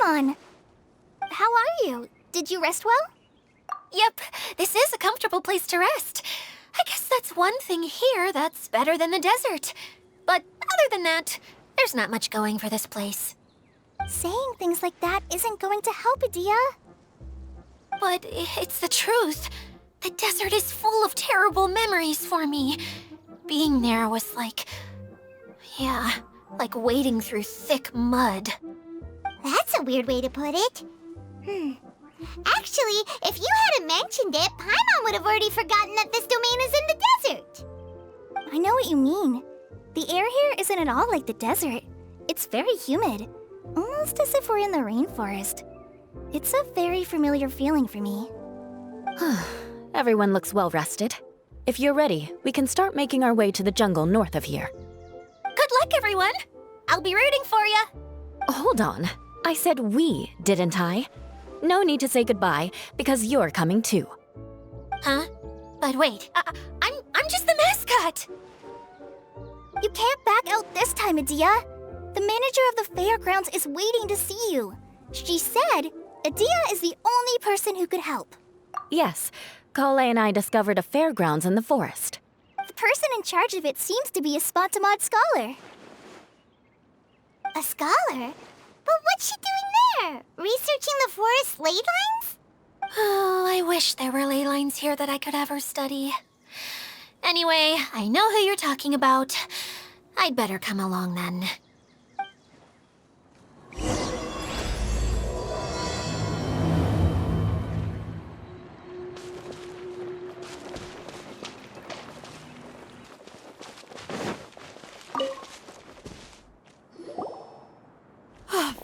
on? How are you? Did you rest well? Yep, this is a comfortable place to rest. I guess that's one thing here that's better than the desert. But other than that, there's not much going for this place. Saying things like that isn't going to help, Adia. But it's the truth. The desert is full of terrible memories for me. Being there was like... yeah, like wading through thick mud. That's a weird way to put it. Actually, if you hadn't mentioned it, Paimon would have already forgotten that this domain is in the desert. I know what you mean. The air here isn't at all like the desert. It's very humid, almost as if we're in the rainforest. It's a very familiar feeling for me. Everyone looks well rested. If you're ready, we can start making our way to the jungle north of here. Good luck, everyone! I'll be rooting for you! Hold on. I said we, didn't I? No need to say goodbye, because you're coming too. Huh? But wait, I'm just the mascot! You can't back out this time, Adia. The manager of the fairgrounds is waiting to see you. She said Adia is the only person who could help. Yes, Kale and I discovered a fairgrounds in the forest. The person in charge of it seems to be a Spontamod scholar. A scholar? But what's she doing there? Researching the forest ley lines? Oh, I wish there were ley lines here that I could ever study. Anyway, I know who you're talking about. I'd better come along then.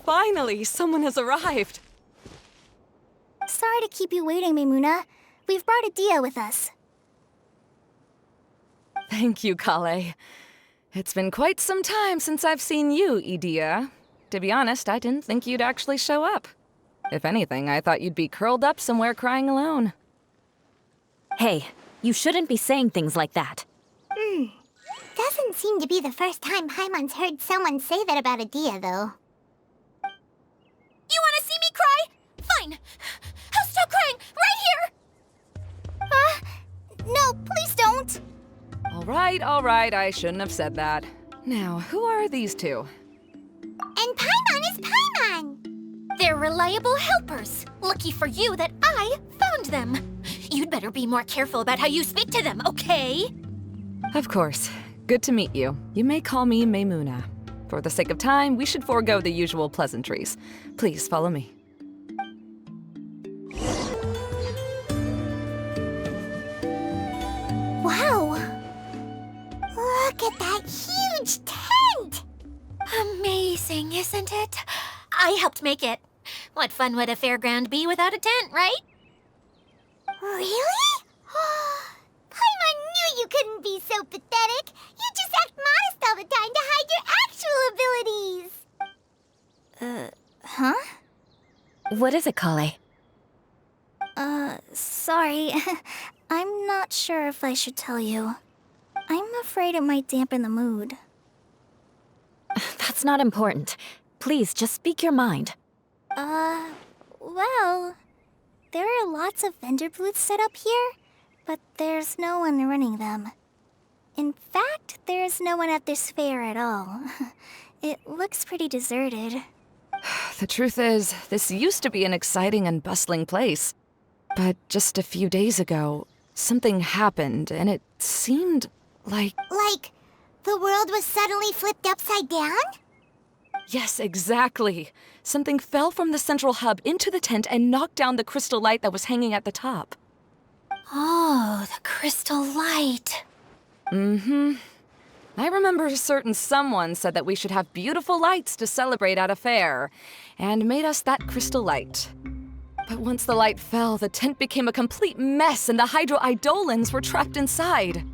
Finally, someone has arrived. Sorry to keep you waiting, Maimuna. We've brought Adia with us. Thank you, Kale. It's been quite some time since I've seen you, Idia. To be honest, I didn't think you'd actually show up. If anything, I thought you'd be curled up somewhere crying alone. Hey, you shouldn't be saying things like that. Doesn't seem to be the first time Paimon's heard someone say that about Adia, though. You want to see me cry? Fine. I'll stop crying right here! No, please don't! All right, I shouldn't have said that. Now, who are these two? And Paimon is Paimon! They're reliable helpers. Lucky for you that I found them. You'd better be more careful about how you speak to them, okay? Of course. Good to meet you. You may call me Maimuna. For the sake of time, we should forego the usual pleasantries. Please follow me. Wow! Look at that huge tent! Amazing, isn't it? I helped make it. What fun would a fairground be without a tent, right? Really? Paimon knew you couldn't be so pathetic. You just act modest all the time to hide your actual abilities. Huh? What is it, Kale? Sorry. I'm not sure if I should tell you. I'm afraid it might dampen the mood. That's not important. Please, just speak your mind. Well, there are lots of vendor booths set up here, but there's no one running them. In fact, there's no one at this fair at all. It looks pretty deserted. The truth is, this used to be an exciting and bustling place. But just a few days ago, something happened, and it seemed like... Like, the world was suddenly flipped upside down? Yes, exactly. Something fell from the central hub into the tent and knocked down the crystal light that was hanging at the top. Oh, the crystal light. I remember a certain someone said that we should have beautiful lights to celebrate at a fair, and made us that crystal light. But once the light fell, the tent became a complete mess and the Hydro-Eidolons were trapped inside.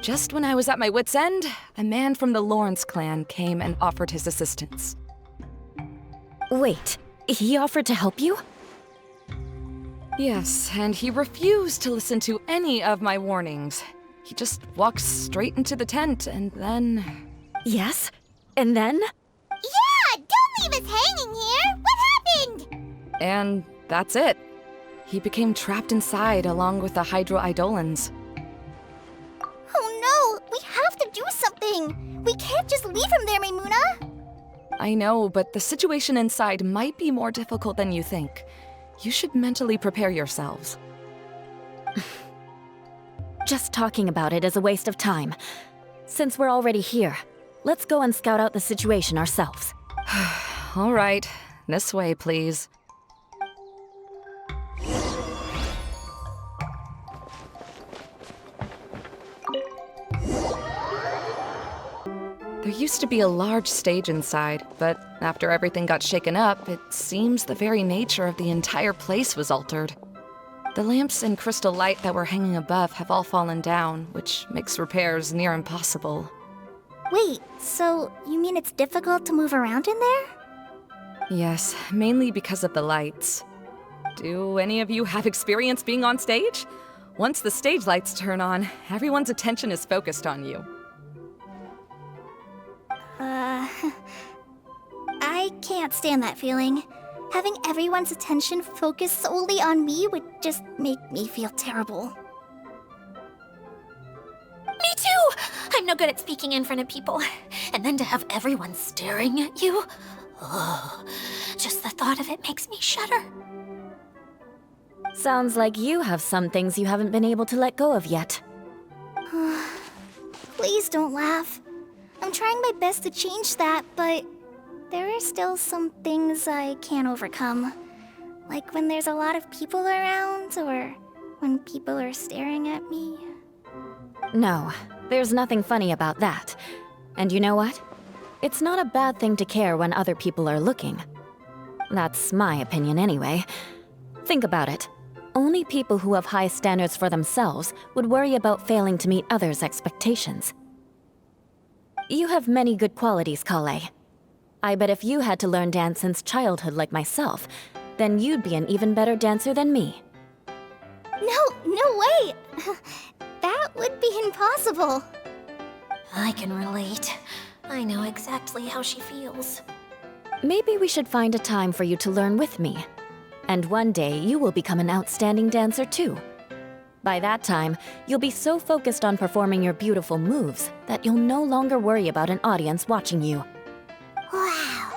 Just when I was at my wit's end, a man from the Lawrence clan came and offered his assistance. Wait, he offered to help you? Yes, and he refused to listen to any of my warnings. He just walked straight into the tent, and then... Yes? And then? Yeah! Don't leave us hanging here! What And that's it. He became trapped inside along with the hydroidolans. Oh no! We have to do something! We can't just leave him there, Maimuna! I know, but the situation inside might be more difficult than you think. You should mentally prepare yourselves. Just talking about it is a waste of time. Since we're already here, let's go and scout out the situation ourselves. All right, this way, please. There used to be a large stage inside, but after everything got shaken up, it seems the very nature of the entire place was altered. The lamps and crystal light that were hanging above have all fallen down, which makes repairs near impossible. Wait, so you mean it's difficult to move around in there? Yes, mainly because of the lights. Do any of you have experience being on stage? Once the stage lights turn on, everyone's attention is focused on you. I can't stand that feeling. Having everyone's attention focused solely on me would just make me feel terrible. Me too! I'm no good at speaking in front of people. And then to have everyone staring at you? Oh, just the thought of it makes me shudder. Sounds like you have some things you haven't been able to let go of yet. Please don't laugh. I'm trying my best to change that, but there are still some things I can't overcome. Like when there's a lot of people around, or when people are staring at me. No, there's nothing funny about that. And you know what? It's not a bad thing to care when other people are looking. That's my opinion anyway. Think about it. Only people who have high standards for themselves would worry about failing to meet others' expectations. You have many good qualities, Klee. I bet if you had to learn dance since childhood like myself, then you'd be an even better dancer than me. No way! That would be impossible. I can relate. I know exactly how she feels. Maybe we should find a time for you to learn with me. And one day, you will become an outstanding dancer too. By that time, you'll be so focused on performing your beautiful moves that you'll no longer worry about an audience watching you. Wow.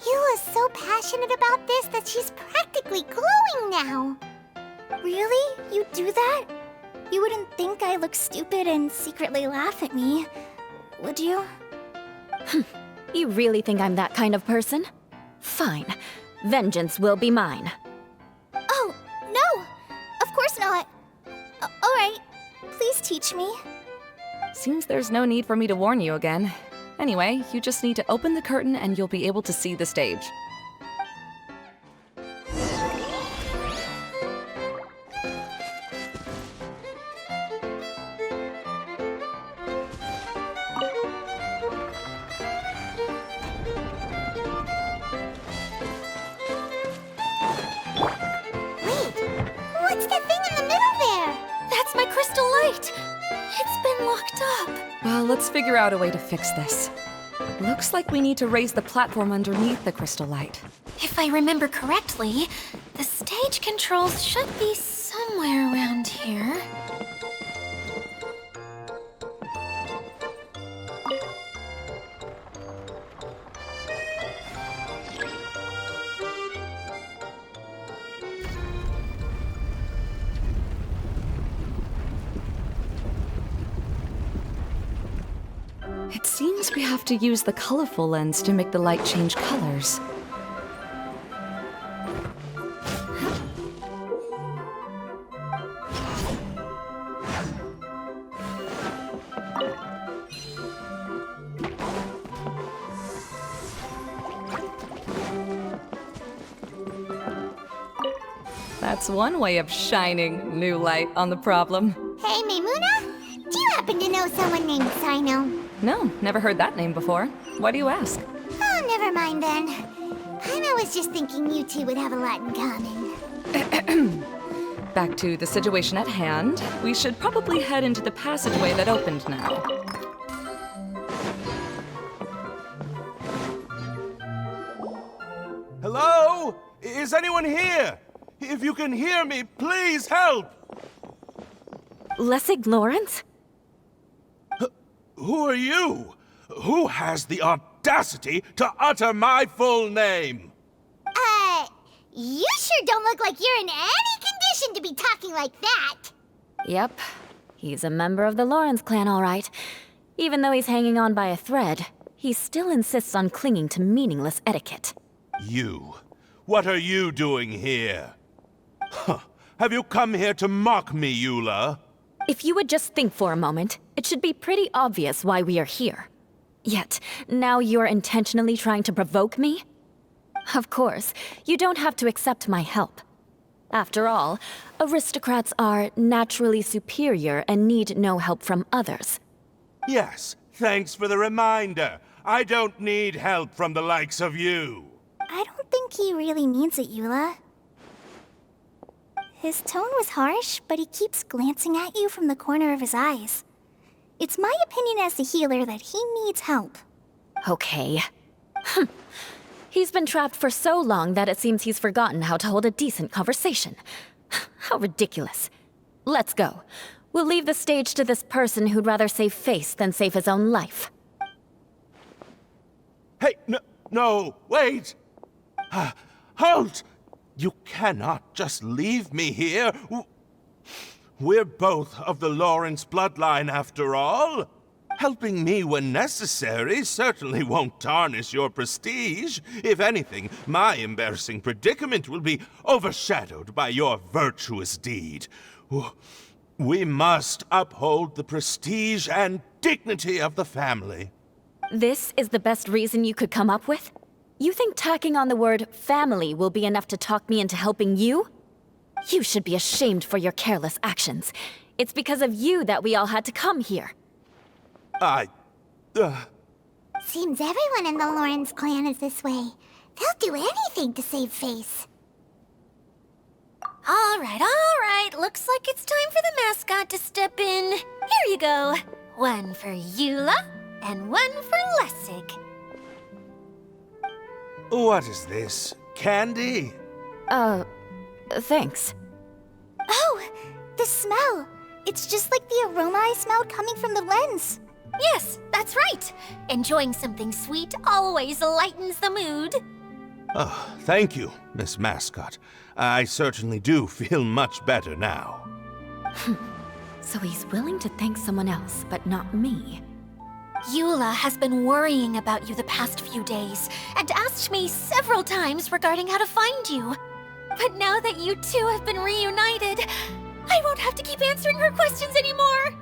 Eula's so passionate about this that she's practically glowing now. Really? You do that? You wouldn't think I look stupid and secretly laugh at me, would you? You really think I'm that kind of person? Fine. Vengeance will be mine. Oh, no! Of course not. Alright, please teach me. Seems there's no need for me to warn you again. Anyway, you just need to open the curtain and you'll be able to see the stage. What's that thing in the middle there? That's my crystal light! It's been locked up. Well, let's figure out a way to fix this. Looks like we need to raise the platform underneath the crystal light. If I remember correctly, the stage controls should be somewhere around here. It seems we have to use the colorful lens to make the light change colors. That's one way of shining new light on the problem. Hey, Maimuna? Do you happen to know someone named Sino? No, never heard that name before. Why do you ask? Oh, never mind then. I was just thinking you two would have a lot in common. Back to the situation at hand. We should probably head into the passageway that opened now. Hello? Is anyone here? If you can hear me, please help! Lessig Lawrence? Who are you? Who has the audacity to utter my full name? You sure don't look like you're in any condition to be talking like that. Yep. He's a member of the Lawrence clan, all right. Even though he's hanging on by a thread, he still insists on clinging to meaningless etiquette. You. What are you doing here? Huh. Have you come here to mock me, Eula? If you would just think for a moment, it should be pretty obvious why we are here. Yet, now you're intentionally trying to provoke me? Of course, you don't have to accept my help. After all, aristocrats are naturally superior and need no help from others. Yes, thanks for the reminder. I don't need help from the likes of you. I don't think he really means it, Eula. His tone was harsh, but he keeps glancing at you from the corner of his eyes. It's my opinion as the healer that he needs help. Okay. He's been trapped for so long that it seems he's forgotten how to hold a decent conversation. How ridiculous. Let's go. We'll leave the stage to this person who'd rather save face than save his own life. Hey, no, wait! Halt! You cannot just leave me here. We're both of the Lawrence bloodline, after all. Helping me when necessary certainly won't tarnish your prestige. If anything, my embarrassing predicament will be overshadowed by your virtuous deed. We must uphold the prestige and dignity of the family. This is the best reason you could come up with? You think tacking on the word family will be enough to talk me into helping you? You should be ashamed for your careless actions. It's because of you that we all had to come here. Seems everyone in the Lawrence clan is this way. They'll do anything to save face. All right. Looks like it's time for the mascot to step in. Here you go. One for Eula, and one for Lessig. What is this? Candy? Thanks. Oh, the smell. It's just like the aroma I smelled coming from the lens. Yes, that's right. Enjoying something sweet always lightens the mood. Oh, thank you, Miss Mascot. I certainly do feel much better now. So he's willing to thank someone else, but not me. Eula has been worrying about you the past few days and asked me several times regarding how to find you. But now that you two have been reunited, I won't have to keep answering her questions anymore.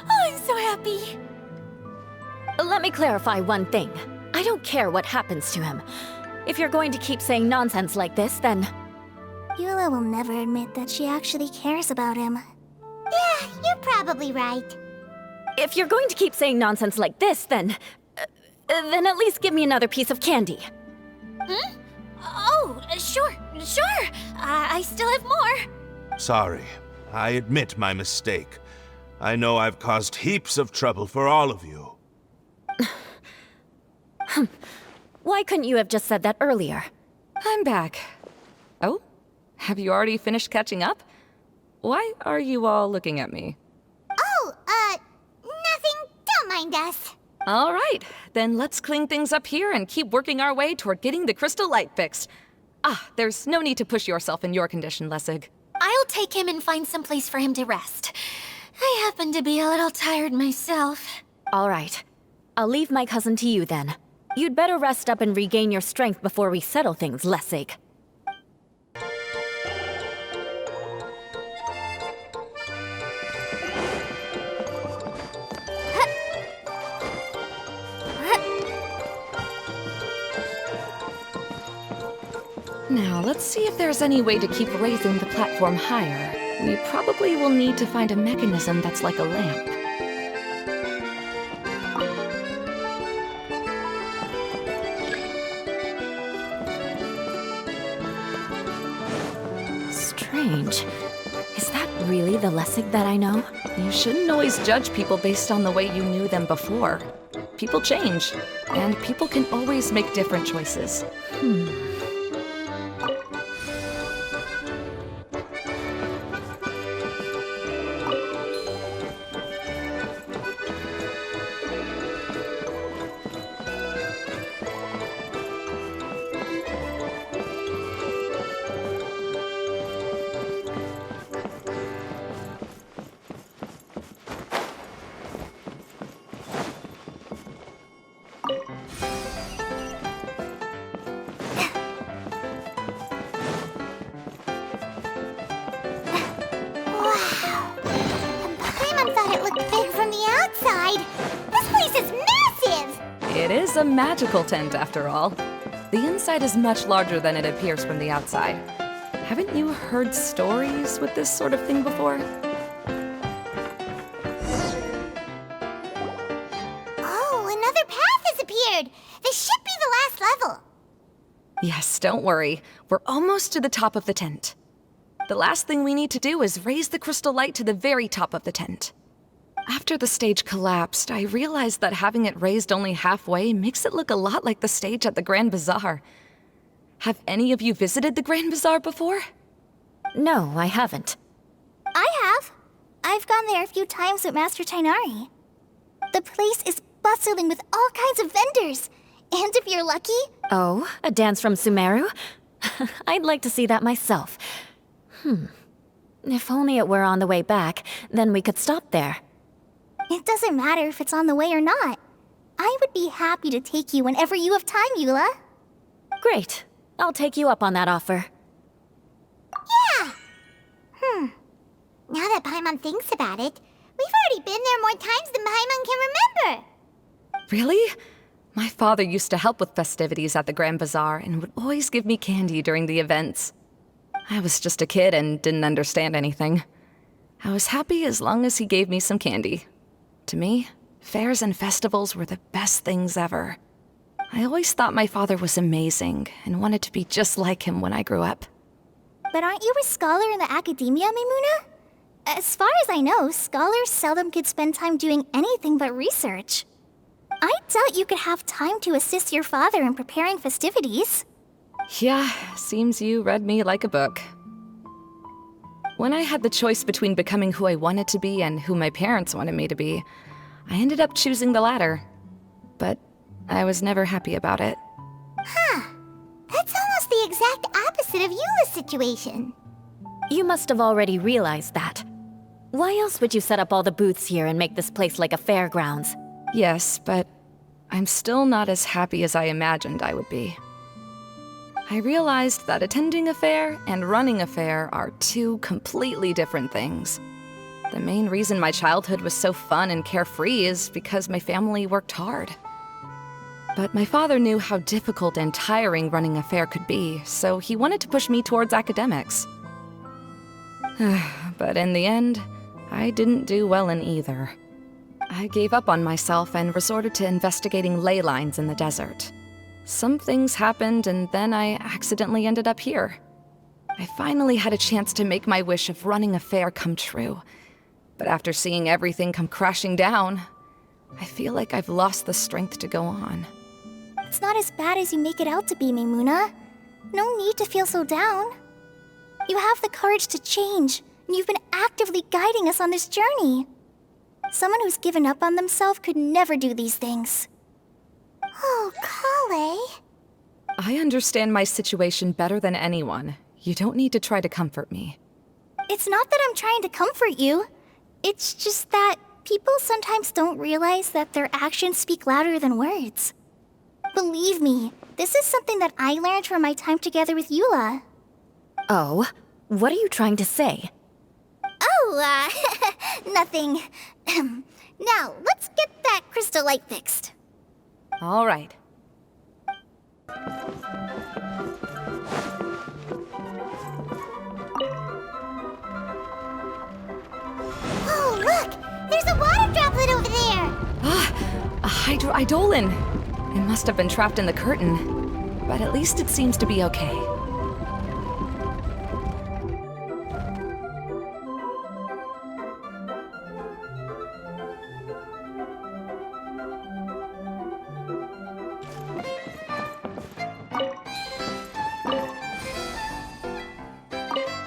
I'm so happy. Let me clarify one thing. I don't care what happens to him. If you're going to keep saying nonsense like this, then... Eula will never admit that she actually cares about him. Yeah, you're probably right. If you're going to keep saying nonsense like this, then at least give me another piece of candy. Hmm? Oh, sure. I still have more. Sorry. I admit my mistake. I know I've caused heaps of trouble for all of you. Why couldn't you have just said that earlier? I'm back. Oh? Have you already finished catching up? Why are you all looking at me? Oh, nothing. Don't mind us. All right, then let's clean things up here and keep working our way toward getting the crystal light fixed. There's no need to push yourself in your condition, Lessig. I'll take him and find some place for him to rest. I happen to be a little tired myself. All right. I'll leave my cousin to you then. You'd better rest up and regain your strength before we settle things, Lessig. Now, let's see if there's any way to keep raising the platform higher. We probably will need to find a mechanism that's like a lamp. Strange. Is that really the Lessig that I know? You shouldn't always judge people based on the way you knew them before. People change, and people can always make different choices. is a magical tent, after all. The inside is much larger than it appears from the outside. Haven't you heard stories with this sort of thing before? Oh, another path has appeared! This should be the last level! Yes, don't worry. We're almost to the top of the tent. The last thing we need to do is raise the crystal light to the very top of the tent. After the stage collapsed, I realized that having it raised only halfway makes it look a lot like the stage at the Grand Bazaar. Have any of you visited the Grand Bazaar before? No, I haven't. I have. I've gone there a few times with Master Tainari. The place is bustling with all kinds of vendors. And if you're lucky... Oh, a dance from Sumeru? I'd like to see that myself. If only it were on the way back, then we could stop there. It doesn't matter if it's on the way or not. I would be happy to take you whenever you have time, Eula. Great. I'll take you up on that offer. Yeah! Now that Paimon thinks about it, we've already been there more times than Paimon can remember. Really? My father used to help with festivities at the Grand Bazaar and would always give me candy during the events. I was just a kid and didn't understand anything. I was happy as long as he gave me some candy. To me, fairs and festivals were the best things ever. I always thought my father was amazing and wanted to be just like him when I grew up. But aren't you a scholar in the academia, Maimuna? As far as I know, scholars seldom could spend time doing anything but research. I doubt you could have time to assist your father in preparing festivities. Yeah, seems you read me like a book. When I had the choice between becoming who I wanted to be and who my parents wanted me to be, I ended up choosing the latter. But I was never happy about it. That's almost the exact opposite of Eula's situation. You must have already realized that. Why else would you set up all the booths here and make this place like a fairgrounds? Yes, but I'm still not as happy as I imagined I would be. I realized that attending a fair and running a fair are two completely different things. The main reason my childhood was so fun and carefree is because my family worked hard. But my father knew how difficult and tiring running a fair could be, so he wanted to push me towards academics. But in the end, I didn't do well in either. I gave up on myself and resorted to investigating ley lines in the desert. Some things happened, and then I accidentally ended up here. I finally had a chance to make my wish of running a fair come true. But after seeing everything come crashing down, I feel like I've lost the strength to go on. It's not as bad as you make it out to be, Maimuna. No need to feel so down. You have the courage to change, and you've been actively guiding us on this journey. Someone who's given up on themselves could never do these things. Oh, Klee. I understand my situation better than anyone. You don't need to try to comfort me. It's not that I'm trying to comfort you. It's just that people sometimes don't realize that their actions speak louder than words. Believe me, this is something that I learned from my time together with Eula. Oh, what are you trying to say? Oh, nothing. Now, let's get that crystal light fixed. All right. Oh, look! There's a water droplet over there! A hydroidolin! It must have been trapped in the curtain. But at least it seems to be okay.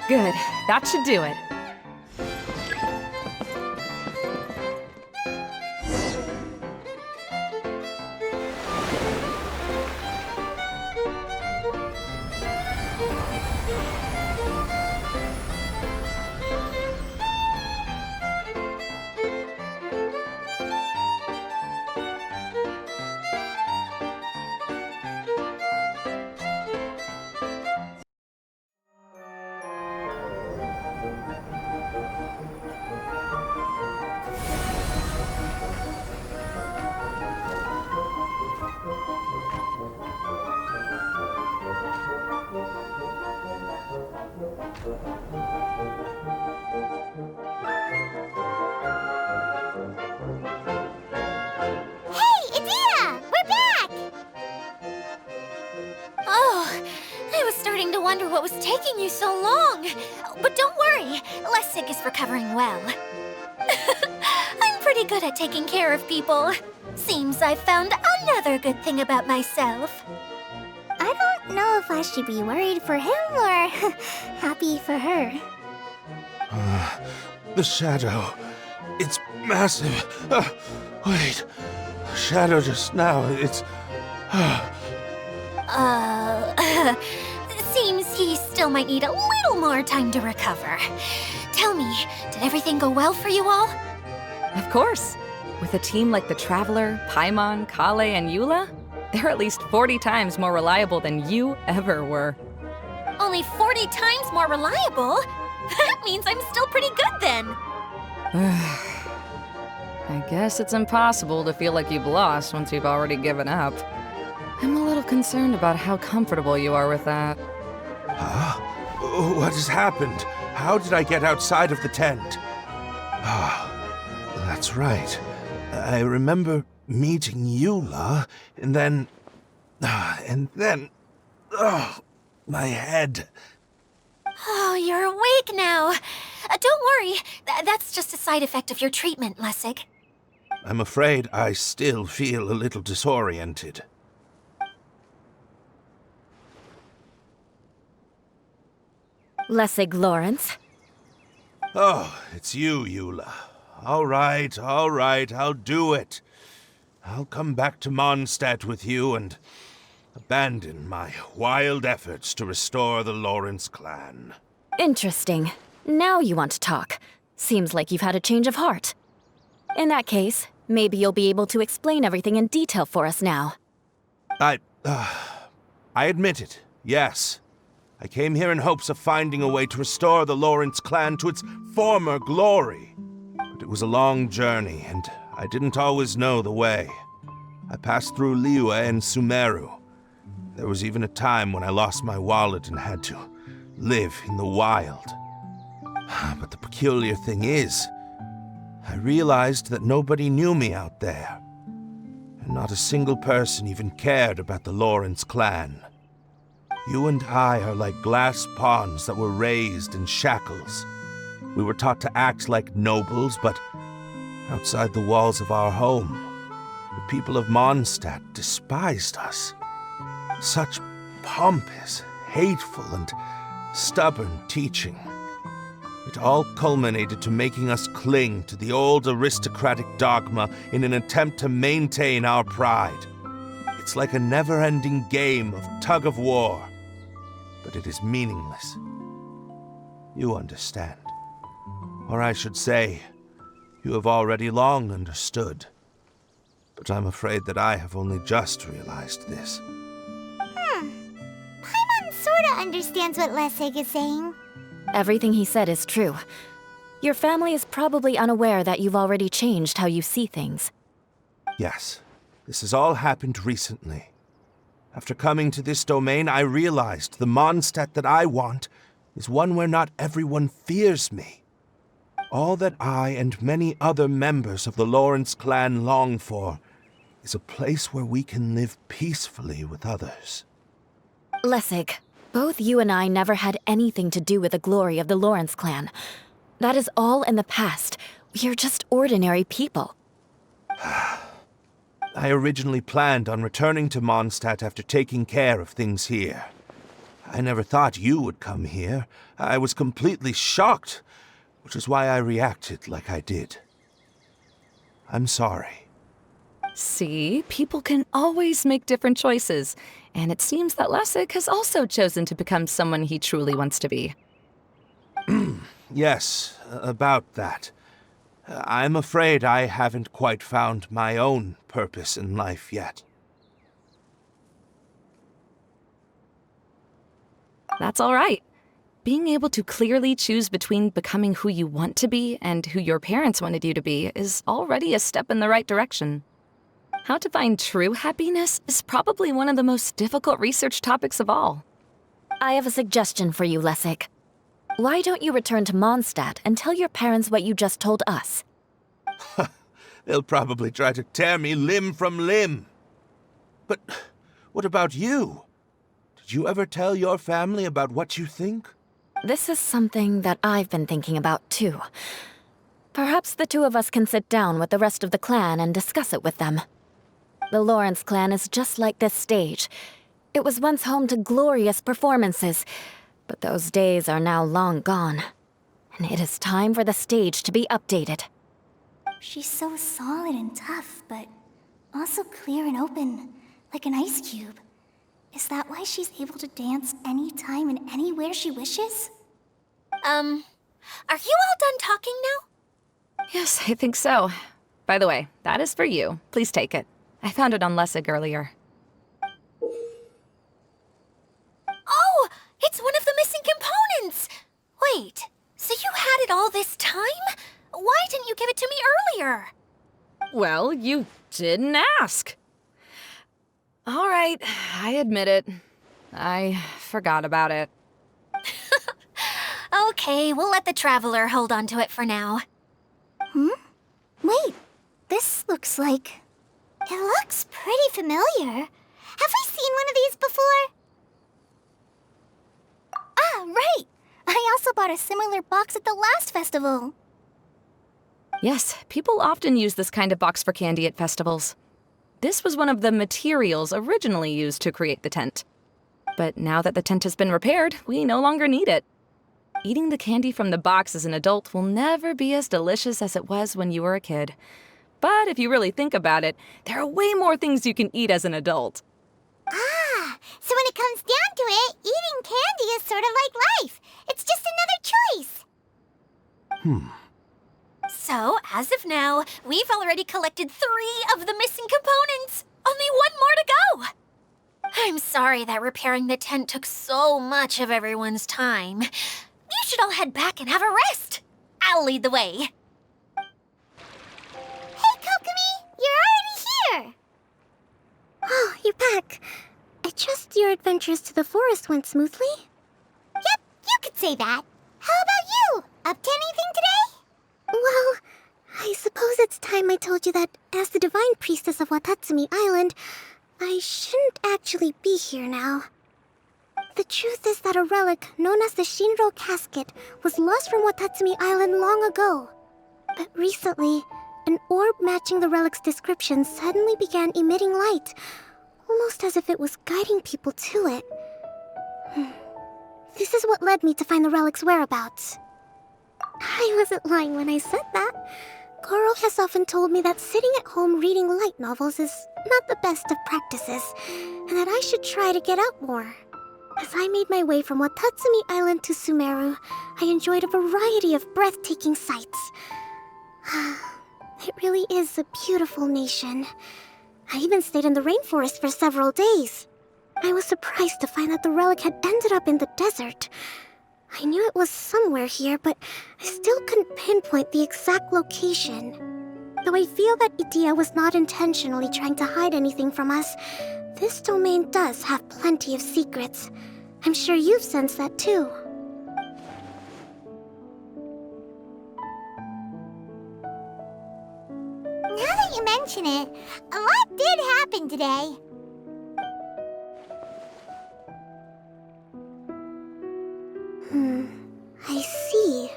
Good. That should do it. what was taking you so long. But don't worry, Lessig is recovering well. I'm pretty good at taking care of people. Seems I've found another good thing about myself. I don't know if I should be worried for him or happy for her. The shadow. It's massive. Wait. The shadow just now. It's... Seems he still might need a little more time to recover. Tell me, did everything go well for you all? Of course. With a team like the Traveler, Paimon, Klee, and Eula, they're at least 40 times more reliable than you ever were. Only 40 times more reliable? That means I'm still pretty good then. I guess it's impossible to feel like you've lost once you've already given up. I'm a little concerned about how comfortable you are with that. Huh? What has happened? How did I get outside of the tent? That's right. I remember meeting Eula, and then... my head. Oh, you're awake now. Don't worry, that's just a side effect of your treatment, Lessig. I'm afraid I still feel a little disoriented. Lessig Lawrence. Oh, it's you, Eula. All right, I'll do it. I'll come back to Mondstadt with you and abandon my wild efforts to restore the Lawrence clan. Interesting. Now you want to talk. Seems like you've had a change of heart. In that case, maybe you'll be able to explain everything in detail for us now. I admit it, yes. I came here in hopes of finding a way to restore the Lawrence clan to its former glory. But it was a long journey, and I didn't always know the way. I passed through Liyue and Sumeru. There was even a time when I lost my wallet and had to live in the wild. But the peculiar thing is, I realized that nobody knew me out there. And not a single person even cared about the Lawrence clan. You and I are like glass pawns that were raised in shackles. We were taught to act like nobles, but outside the walls of our home, the people of Mondstadt despised us. Such pompous, hateful, and stubborn teaching. It all culminated to making us cling to the old aristocratic dogma in an attempt to maintain our pride. It's like a never-ending game of tug-of-war, but it is meaningless. You understand. Or I should say, you have already long understood. But I'm afraid that I have only just realized this. Paimon sorta understands what Lessig is saying. Everything he said is true. Your family is probably unaware that you've already changed how you see things. Yes, this has all happened recently. After coming to this domain, I realized the Mondstadt that I want is one where not everyone fears me. All that I and many other members of the Lawrence clan long for is a place where we can live peacefully with others. Lessig, both you and I never had anything to do with the glory of the Lawrence clan. That is all in the past. We are just ordinary people. I originally planned on returning to Mondstadt after taking care of things here. I never thought you would come here. I was completely shocked, which is why I reacted like I did. I'm sorry. See, people can always make different choices, and it seems that Lessig has also chosen to become someone he truly wants to be. Yes, about that. I'm afraid I haven't quite found my own purpose in life yet. That's all right. Being able to clearly choose between becoming who you want to be and who your parents wanted you to be is already a step in the right direction. How to find true happiness is probably one of the most difficult research topics of all. I have a suggestion for you, Lessig. Why don't you return to Mondstadt and tell your parents what you just told us? They'll probably try to tear me limb from limb. But what about you? you ever tell your family about what you think? This is something that I've been thinking about, too. Perhaps the two of us can sit down with the rest of the clan and discuss it with them. The Lawrence clan is just like this stage. It was once home to glorious performances, but those days are now long gone. And it is time for the stage to be updated. She's so solid and tough, but also clear and open, like an ice cube. Is that why she's able to dance anytime and anywhere she wishes? Are you all done talking now? Yes, I think so. By the way, that is for you. Please take it. I found it on Lessig earlier. Oh, it's one of the missing components! Wait, so you had it all this time? Why didn't you give it to me earlier? Well, you didn't ask. All right, I admit it. I forgot about it. Okay, we'll let the Traveler hold on to it for now. Wait, this looks like... It looks pretty familiar. Have we seen one of these before? Ah, right! I also bought a similar box at the last festival. Yes, people often use this kind of box for candy at festivals. This was one of the materials originally used to create the tent. But now that the tent has been repaired, we no longer need it. Eating the candy from the box as an adult will never be as delicious as it was when you were a kid. But if you really think about it, there are way more things you can eat as an adult. Ah, so when it comes down to it, eating candy is sort of like life. It's just another choice. So, as of now, we've already collected 3 of the missing components. Only 1 more to go. I'm sorry that repairing the tent took so much of everyone's time. You should all head back and have a rest. I'll lead the way. Hey, Kokomi! You're already here! Oh, you're back. I trust your adventures to the forest went smoothly? Yep, you could say that. How about you? Up to anything today? Well, I suppose it's time I told you that as the Divine Priestess of Watatsumi Island, I shouldn't actually be here now. The truth is that a relic known as the Shinro Casket was lost from Watatsumi Island long ago. But recently, an orb matching the relic's description suddenly began emitting light, almost as if it was guiding people to it. This is what led me to find the relic's whereabouts. I wasn't lying when I said that. Goro has often told me that sitting at home reading light novels is not the best of practices, and that I should try to get out more. As I made my way from Watatsumi Island to Sumeru, I enjoyed a variety of breathtaking sights. It really is a beautiful nation. I even stayed in the rainforest for several days. I was surprised to find that the relic had ended up in the desert. I knew it was somewhere here, but I still couldn't pinpoint the exact location. Though I feel that Idia was not intentionally trying to hide anything from us, this domain does have plenty of secrets. I'm sure you've sensed that too. Now that you mention it, a lot did happen today. I see.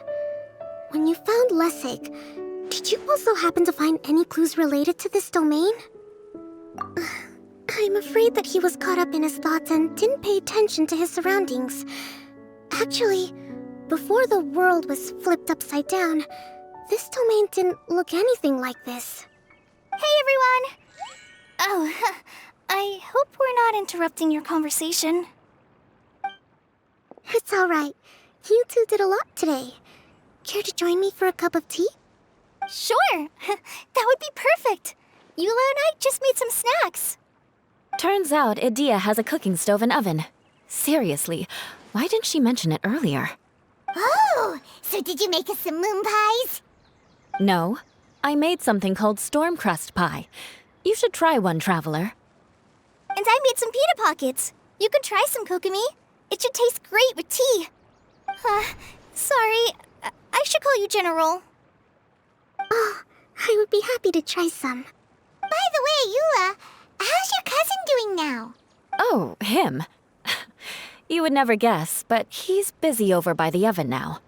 When you found Lessig, did you also happen to find any clues related to this domain? I'm afraid that he was caught up in his thoughts and didn't pay attention to his surroundings. Actually, before the world was flipped upside down, this domain didn't look anything like this. Hey, everyone! Oh, I hope we're not interrupting your conversation. It's alright. You two did a lot today. Care to join me for a cup of tea? Sure! That would be perfect! Eula and I just made some snacks. Turns out Idia has a cooking stove and oven. Seriously, why didn't she mention it earlier? Oh, so did you make us some moon pies? No, I made something called storm crust pie. You should try one, Traveler. And I made some pita pockets. You could try some, Kokomi. It should taste great with tea. Sorry, I should call you General. Oh, I would be happy to try some. By the way, Eula, how's your cousin doing now? Oh, him. You would never guess, but he's busy over by the oven now.